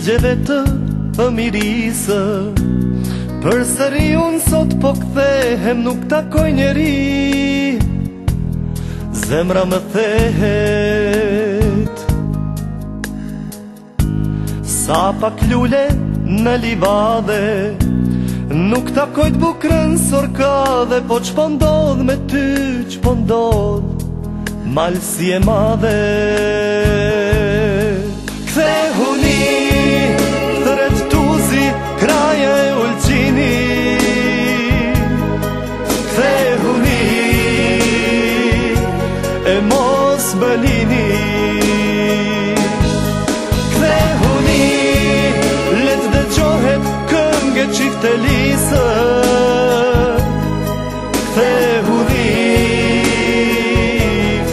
Ligjeve të fëmirisë, përsëri unë sot po kthehem, nuk takoj njeri, zemra më thehet. Sa pak lule në livade, nuk takoj të bukrën sorkade, po ç'po ndodh me ty, ç'po ndodh, malsi e madhe. Kthehuni, thret tuzi, kraje e ulqini. Kthehuni, e mos bëlini. Kthehuni, let dëgjohet këngë çifte lisë. Kthehuni,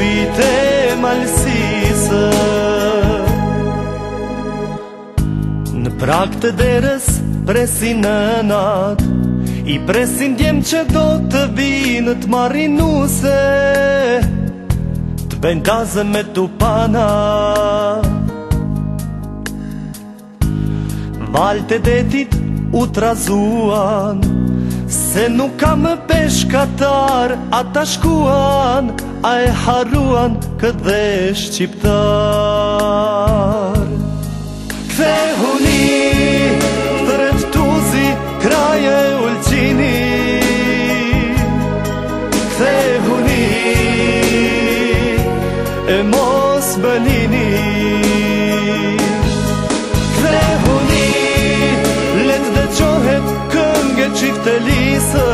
vite malsisë. Në prag të derës presin nënat, i presin djem që do të vinë të marrin nuse, të bëjnë gazën me tupana. Valët e detit u trazuan, se nuk ka më peshkatar, ata shkuan, a e harruan këtë dhe shqiptar. Kthehuni, thret tuzi, kraje e ulqini. Kthehuni, e mos bëlini. Kthehuni, let dëgjohet këngë çifte lisë.